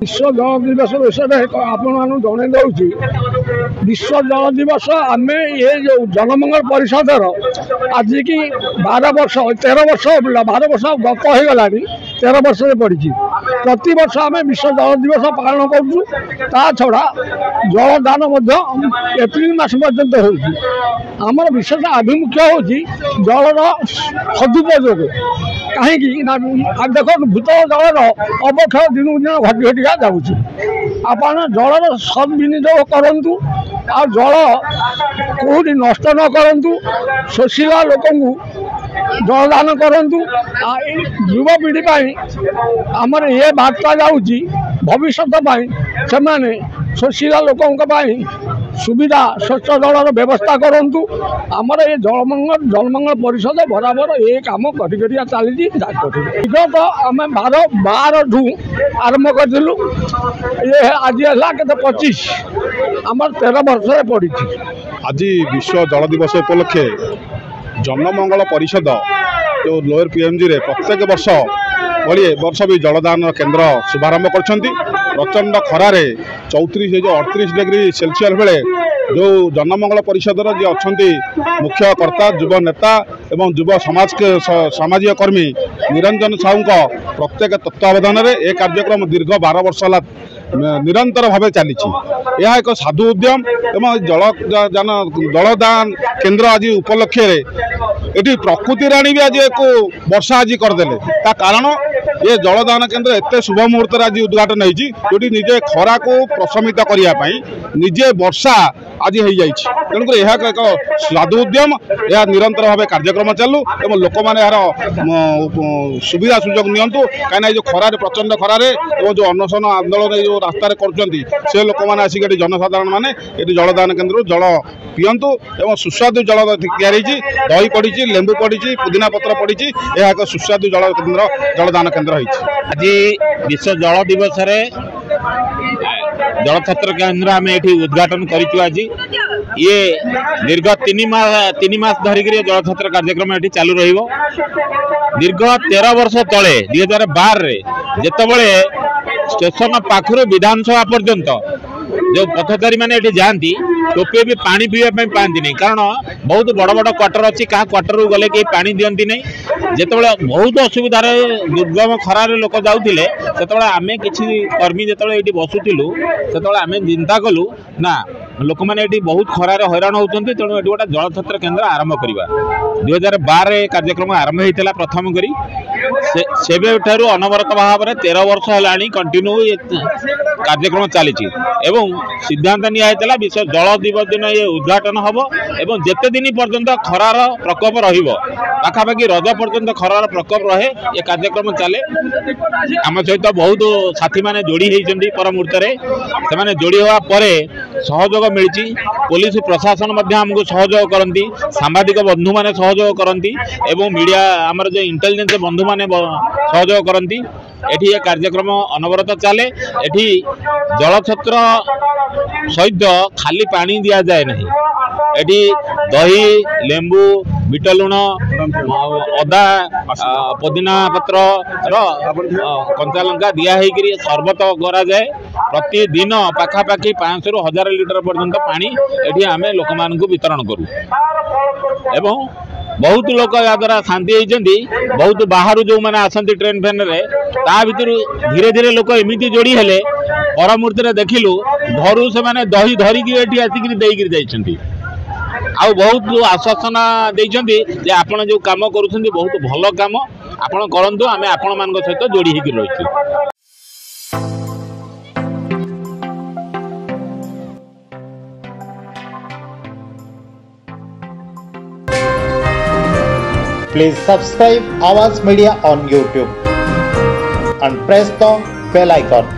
विश्व जल दिवस विषय आपण जन दूसरी विश्व जल दिवस आम ये जो जनमंगल परिषदर आज की 12 वर्ष 13 वर्ष 12 वर्ष गत हो गला 13 वर्ष पड़ी प्रति वर्ष आम विश्व जल दिवस पालन करा छड़ा जलदान एप्रिल मास पर्यंत होमर विशेष आभिमुख्य हूँ जलर सदुपयोग कहीं देख भूतल जलर अवक्षय दिन दिन घटी घटिका जाऊँगी आपण जलर सद्विनियोग करूँ आ जल कौटी नष्ट न करूँ शोषिला लोक जलदान करूँ युवपीढ़ी आमर ये बार्ता जाऊँगी भविष्य से शोषिला लोक सुविधा स्वच्छ जलर व्यवस्था करूँ आमर ये जलमंगल परिषद बराबर ये कम कर चली विगत आम 12 आरंभ करूँ ये आज है के 25 आमर 13 वर्ष पड़ी। आज विश्व जल दिवस उपलक्षे जनमंगल परिषद जो लोअर पीएमजी रे प्रत्येक वर्ष भली वर्ष भी जलदान केन्द्र शुभारंभ कर प्रचंड खरारे 34 जो 38 डिग्री सेल्सियस बेले जो जनमंगल परिषदर जी अच्छा मुख्य कर्ता युव नेता एवं युव समाज के सामाजिक कर्मी निरंजन साहू प्रत्येक तत्वावधान में यह कार्यक्रम दीर्घ 12 वर्ष है निरंतर भाव चली यह एक साधु उद्यम एवं जलदान केन्द्र आज उपलक्षे ये प्रकृति राणी भी आज एक वर्षा आज करदे कारण ये जलदान केन्द्र एत शुभ मुहूर्त आज उद्घाटन होती निजे खरा को प्रशमित करने निजे वर्षा आज हो तेणुक यह एक साधु उद्यम यह निरंतर भाव कार्यक्रम चालू एवं लोक मैंने यार सुविधा सुजोग नियंतु कहीं जो खरारे प्रचंड खरारे और जो अनशन आंदोलन जो रास्तार कर लोक मैंने आसिक जनसाधारण मैंने ये जलदान केन्द्र जल पीयंतु एवं सुस्वादु जल तैयारी दही पड़ी लेंबू पड़ी पुदीना पत्र पड़ी यह एक सुस्वादु जल केन्द्र जलदान केन्द्र आज विश्व जल दिवस जल छत्र केन्द्र आम ये उद्घाटन करूँ आज ये दीर्घ 3 मास धरिक जल छत्र कार्यक्रम ये चालू दीर्घ 13 वर्ष तले 2012 जितेबले स्टेशन पाखर विधानसभा पर्यंत जो पथधारी मैंने जाती टोपे भी पानी पीवा पाती नहीं कारण बहुत बड़ बड़ क्वार्टर अच्छी क्या क्वार्टर गले कहीं पानी दिखती नहीं जितेबाला बहुत असुविधार दुर्गम खरार लोक जाऊे से आम कि कर्मी जो ये बसुलु से आम चिंता कलु ना लोक मैंने बहुत खरार हैरान होती तेणु ये गोटे जल छत्र केन्द्र आरंभ करवा 2012 कार्यक्रम आरंभ होता प्रथम करी से अनवरत भाव में 13 वर्ष है कंटिन्यू कार्यक्रम चली सिद्धांत निया विश्व जल दिवस दिन ये उद्घाटन हम एवं जिते दिन पर्यंत खरार प्रकोप रखापाखि रज पर्यंत खरार प्रकोप रहे ये कार्यक्रम चले आम सहित बहुत साथी मैंने जोड़ी होती पर मुहूर्त से जोड़ी हवा पर सहयोग मिली पुलिस प्रशासन आमको सहयोग करती सांबादिक बंधु मैंने सहयोग करती एवं मीडिया आमर जो इंटेलिजेंस बंधु मैंने सहयोग करती एठी ये कार्यक्रम अनवरत चले एठी जल छत्र सहित खाली पानी दि जाए नहीं एठी दही लेंबू बीट लुण अदा पुदीना पत्र कंचा लंका दिखाई सरबत करा जाए प्रतिदिन पाखापाखि 500 ରୁ 1000 लीटर पर्यंत पानी एठी आमे लोक मान को वितरण करू एवं बहुत लोक या द्वारा शांति होती बहुत बाहर जो मैंने आसती ट्रेन फैन रे ता भीतर धीरे धीरे लोक एमती जोड़ी हेले पर मुहूर्त देखिलु घर से मैंने दही धरिकी ये आसिक देकर आउ बहुत आश्वासना देते आपण जो काम करुँच बहुत भल काम आपण करंतु आमे आपण मान सहित जोड़ी होकर रही। Please subscribe Awaaz Media on YouTube and press the bell icon.